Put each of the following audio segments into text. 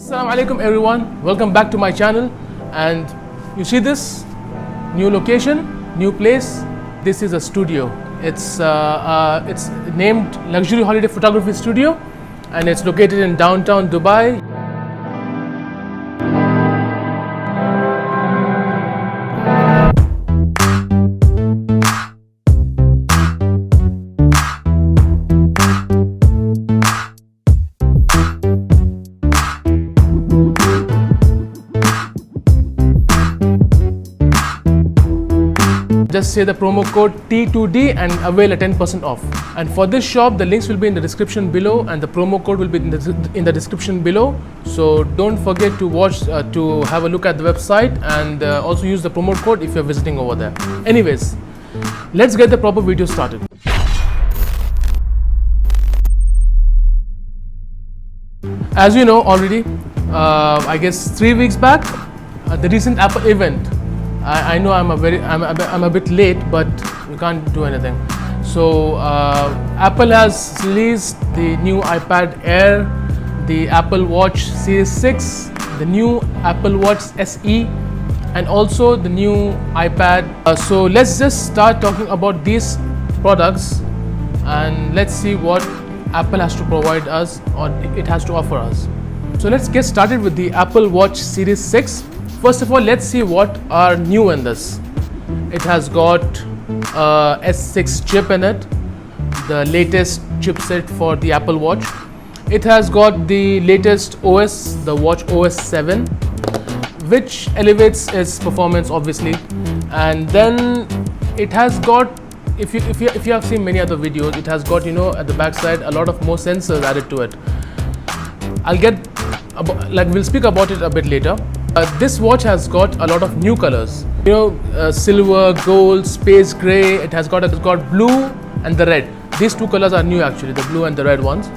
Assalamu alaikum everyone, welcome back to my channel. And you see this new location, new place. This is a studio. It's named Luxury Holiday Photography Studio and it's located in downtown Dubai. Just say the promo code T2D and avail a 10% off. And for this shop, the links will be in the description below and the promo code will be in the description below. So don't forget to to have a look at the website and also use the promo code if you're visiting over there. Anyways, let's get the proper video started. As you know already, I guess 3 weeks back, the recent Apple event. I know I'm a bit late, but we can't do anything. So Apple has released the new iPad Air, the Apple Watch Series 6, the new Apple Watch SE, and also the new iPad. So let's just start talking about these products and let's see what Apple has to provide us or it has to offer us. So let's get started with the Apple Watch Series 6. First of all, let's see what are new in this. It has got S6 chip in it, the latest chipset for the Apple Watch. It has got the latest OS, the Watch OS 7, which elevates its performance obviously. And then it has got, if you have seen many other videos, it has got, at the back side a lot of more sensors added to it. We'll speak about it a bit later. This watch has got a lot of new colors. Silver, gold, space gray. It has got blue and the red. These two colors are new actually, the blue and the red ones.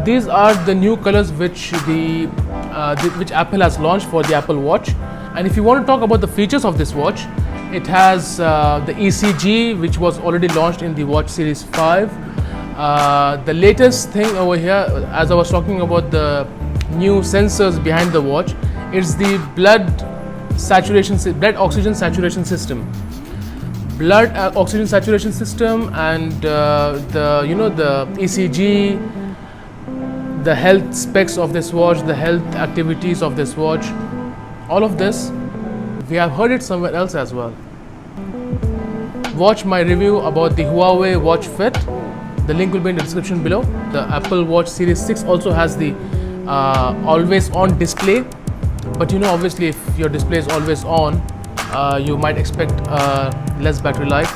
These are the new colors which Apple has launched for the Apple Watch. And if you want to talk about the features of this watch, it has the ECG, which was already launched in the Watch Series 5. The latest thing over here, as I was talking about the new sensors behind the watch, it's the blood oxygen saturation system. Blood oxygen saturation system and the ECG, the health specs of this watch, the health activities of this watch, all of this, we have heard it somewhere else as well. Watch my review about the Huawei Watch Fit. The link will be in the description below. The Apple Watch Series 6 also has the always on display. But obviously if your display is always on, you might expect less battery life.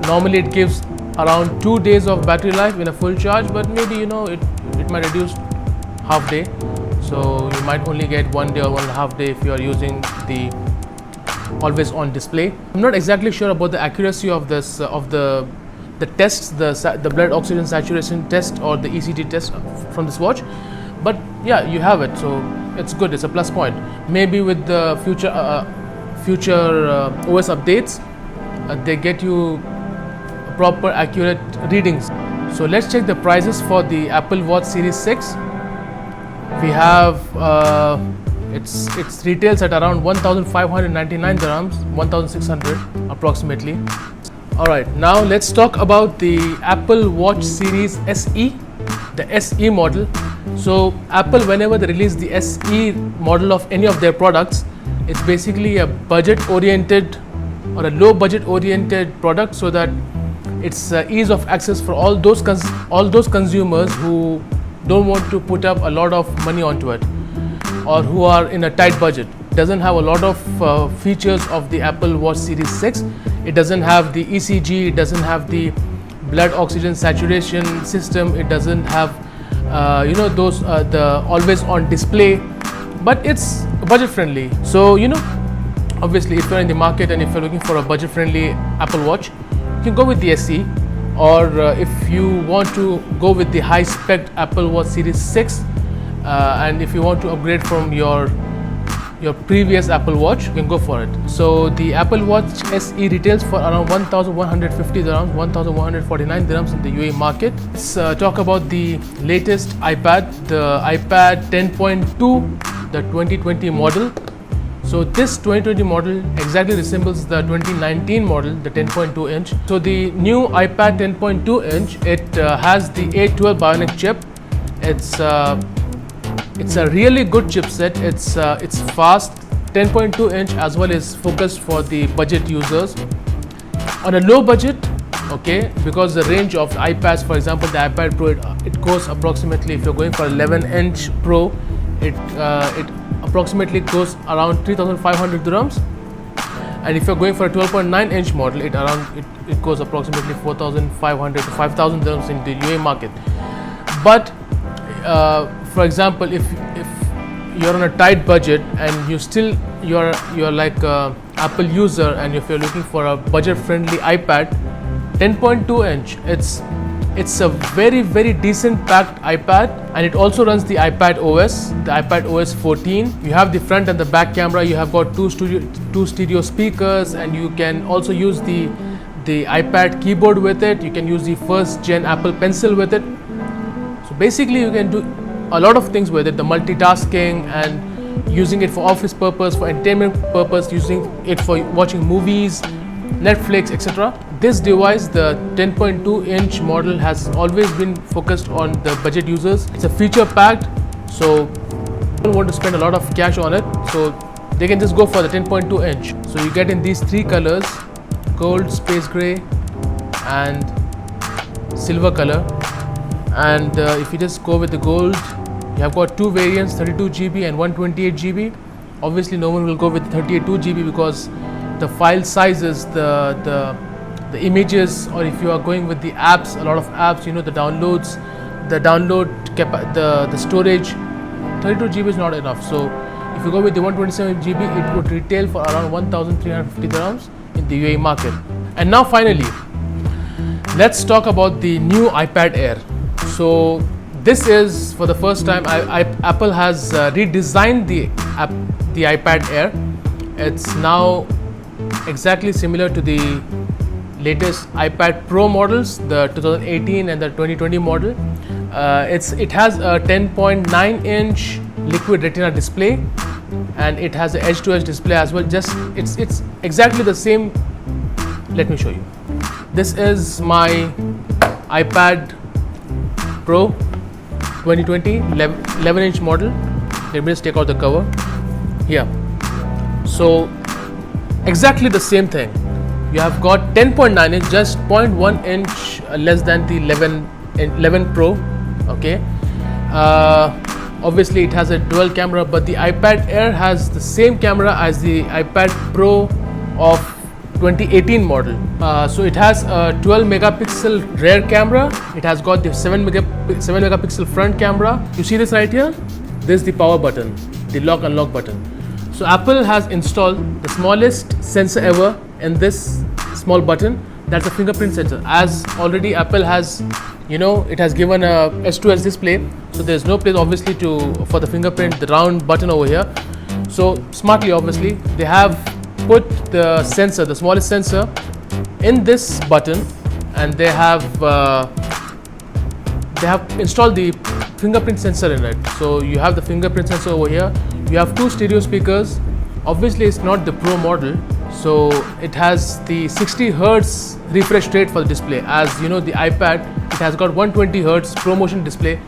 Normally it gives around 2 days of battery life in a full charge, but maybe it might reduce half day. So you might only get 1 day or 1.5 days if you are using the always on display. I'm not exactly sure about the accuracy of this of the tests, the blood oxygen saturation test or the ECG test from this watch. But yeah, you have it, so it's good. It's a plus point. Maybe with the future OS updates, they get you proper accurate readings. So let's check the prices for the Apple Watch Series 6. We have it retails at around 1,599 dirhams, 1,600 approximately. Alright, now let's talk about the Apple Watch Series SE, the SE model. So Apple, whenever they release the SE model of any of their products, it's basically a budget oriented or a low budget oriented product, so that it's ease of access for all those consumers who don't want to put up a lot of money onto it or who are in a tight budget. It doesn't have a lot of features of the Apple Watch Series 6. It doesn't have the ECG, it doesn't have the blood oxygen saturation system, it doesn't have the always on display, but it's budget friendly. So obviously if you're in the market and if you're looking for a budget friendly Apple Watch, you can go with the SE, or if you want to go with the high spec Apple Watch Series 6 and if you want to upgrade from your your previous Apple Watch, you can go for it. So the Apple Watch SE retails for around 1,150 dirhams, 1,149 dirhams in the UAE market. Let's talk about the latest iPad, the iPad 10.2, the 2020 model. So this 2020 model exactly resembles the 2019 model, the 10.2 inch. So the new iPad 10.2 inch, it has the A12 Bionic chip. It's a really good chipset. It's fast. 10.2 inch as well is focused for the budget users. On a low budget, okay, because the range of iPads, for example, the iPad Pro, it goes approximately, if you're going for 11-inch Pro, it approximately goes around 3,500 dirhams, and if you're going for a 12.9-inch model, it goes approximately 4,500 to 5,000 dirhams in the UAE market. But for example, if you're on a tight budget and you're like a Apple user, and if you're looking for a budget-friendly iPad, 10.2 inch, it's a very, very decent packed iPad, and it also runs the iPad OS, the iPad OS 14. You have the front and the back camera. You have got two stereo speakers, and you can also use the iPad keyboard with it. You can use the first gen Apple Pencil with it. So basically, you can do a lot of things with it, the multitasking and using it for office purpose, for entertainment purpose, using it for watching movies, Netflix, etc. This device, the 10.2 inch model, has always been focused on the budget users. It's a feature packed, so people want to spend a lot of cash on it, so they can just go for the 10.2 inch. So you get in these three colors: gold, space gray and silver color. And if you just go with the gold, you have got two variants, 32 GB and 128 GB. Obviously no one will go with 32 GB because the file sizes, the images, or if you are going with the apps, a lot of apps, you know, the downloads, the storage, 32 GB is not enough. So if you go with the 127 GB, it would retail for around 1,350 dirhams in the UAE market. And now finally, let's talk about the new iPad Air. So this is, for the first time, Apple has redesigned the iPad Air. It's now exactly similar to the latest iPad Pro models, the 2018 and the 2020 model. It has a 10.9 inch liquid retina display, and it has an edge-to-edge display as well. It's exactly the same. Let me show you. This is my iPad Pro 2020 11-inch model. Let me just take out the cover here. So exactly the same thing. You have got 10.9 inch, just 0.1 inch less than the 11 Pro. Okay. Obviously it has a dual camera, but the iPad Air has the same camera as the iPad Pro of 2018 model. So it has a 12 megapixel rear camera. It has got the 7 megapixel front camera. You see this right here? This is the power button, the lock unlock button. So Apple has installed the smallest sensor ever in this small button. That's a fingerprint sensor. As already Apple has, it has given a S2S display, so there's no place obviously for the fingerprint, the round button over here. So smartly, obviously, they have put the sensor, the smallest sensor, in this button, and they have installed the fingerprint sensor in it. So you have the fingerprint sensor over here. You have two stereo speakers. Obviously it's not the Pro model, so it has the 60 Hz refresh rate for the display. As you know, the iPad, it has got 120 Hz ProMotion display,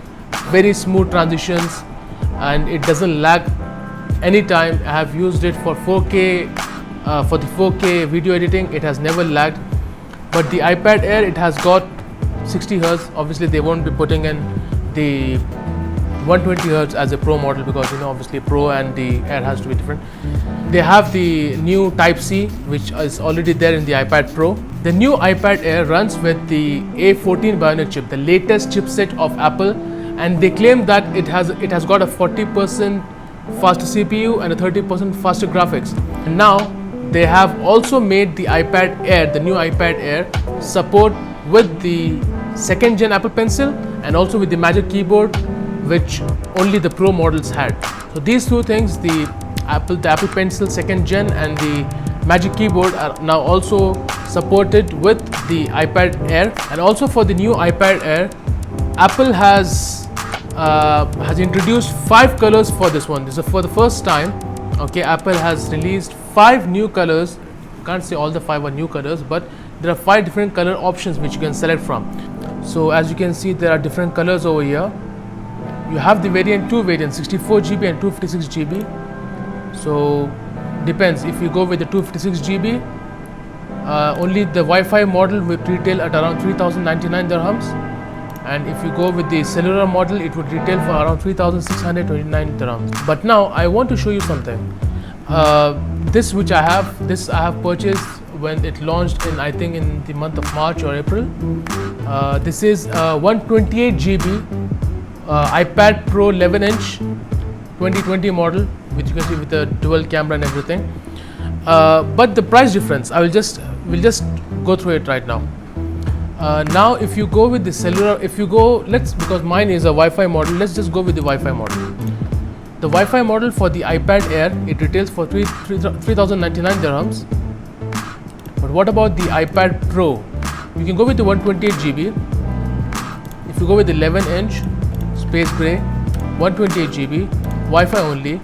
very smooth transitions, and it doesn't lag anytime. I have used it for 4K, for the 4K video editing. It has never lagged. But the iPad Air, it has got 60 Hz. Obviously they won't be putting in the 120 Hz as a Pro model, because obviously Pro and the Air has to be different. They have the new Type-C, which is already there in the iPad Pro. The new iPad Air runs with the A14 Bionic chip, the latest chipset of Apple, and they claim that it has got a 40% faster CPU and a 30% faster graphics. And now they have also made the iPad Air, the new iPad Air, support with the second gen Apple Pencil and also with the Magic Keyboard, which only the Pro models had. So these two things, the the Apple Pencil 2nd Gen and the Magic Keyboard are now also supported with the iPad Air. And also for the new iPad Air, Apple has introduced 5 colors for this one. This is for the first time. Okay, Apple has released 5 new colors. Can't say all the 5 are new colors, but there are 5 different color options which you can select from. So as you can see, there are different colors over here. You have the two variants, 64GB and 256GB. So depends. If you go with the 256GB, only the Wi-Fi model would retail at around 3,099 dirhams, and if you go with the cellular model, it would retail for around 3,629 dirhams. But now I want to show you something. This which I have purchased when it launched in, I think, in the month of March or April. This is 128GB iPad Pro 11-inch 2020 model, which you can see with the dual camera and everything. But the price difference, we'll just go through it right now. Now if you go with the cellular, because mine is a Wi-Fi model, let's just go with the Wi-Fi model. The Wi-Fi model for the iPad Air, it retails for 3,099 dirhams. But what about the iPad Pro? You can go with the 128GB. If you go with the 11-inch space gray 128GB Wi-Fi only,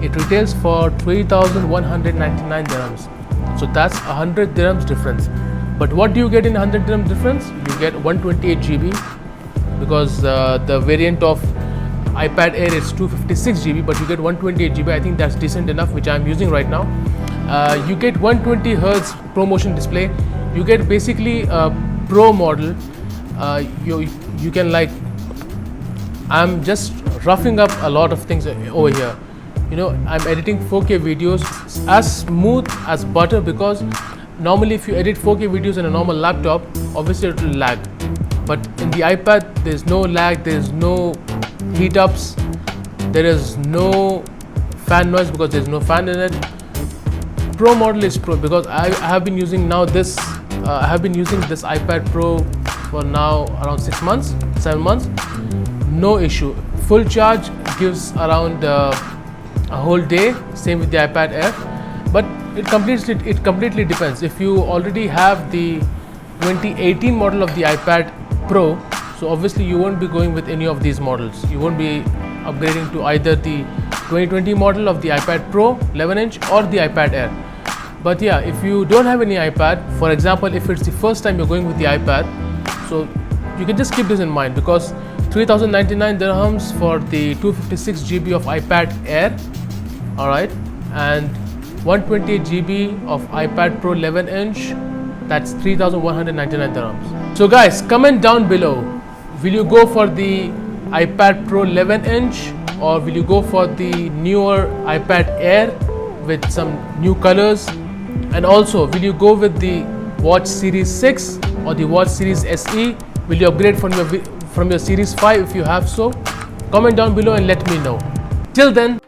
it retails for 3,199 dirhams. So that's 100 dirhams difference. But what do you get in 100 dirhams difference? You get 128GB, because the variant of iPad Air is 256GB, but you get 128GB. I think that's decent enough, which I'm using right now. You get 120Hz ProMotion display. You get basically a Pro model. You can, like, I'm just roughing up a lot of things over here. You know, I'm editing 4K videos as smooth as butter, because normally if you edit 4K videos on a normal laptop, obviously it will lag. But in the iPad, there's no lag, there's no heat ups, there is no fan noise because there's no fan in it. Pro model is Pro, because I have been using now this. I have been using this iPad Pro for now around 7 months. No issue. Full charge gives around a whole day. Same with the iPad Air. But it completely depends. If you already have the 2018 model of the iPad Pro, so obviously you won't be going with any of these models. You won't be upgrading to either the 2020 model of the iPad Pro 11-inch or the iPad Air. But yeah, if you don't have any iPad, for example, if it's the first time you're going with the iPad, so you can just keep this in mind, because 3,099 dirhams for the 256GB of iPad Air, alright, and 128GB of iPad Pro 11-inch, that's 3,199 dirhams. So guys, comment down below, will you go for the iPad Pro 11-inch or will you go for the newer iPad Air with some new colors? And also, will you go with the Watch Series 6 or the Watch Series SE? Will you upgrade from your Series 5 if you have so? Comment down below and let me know. Till then,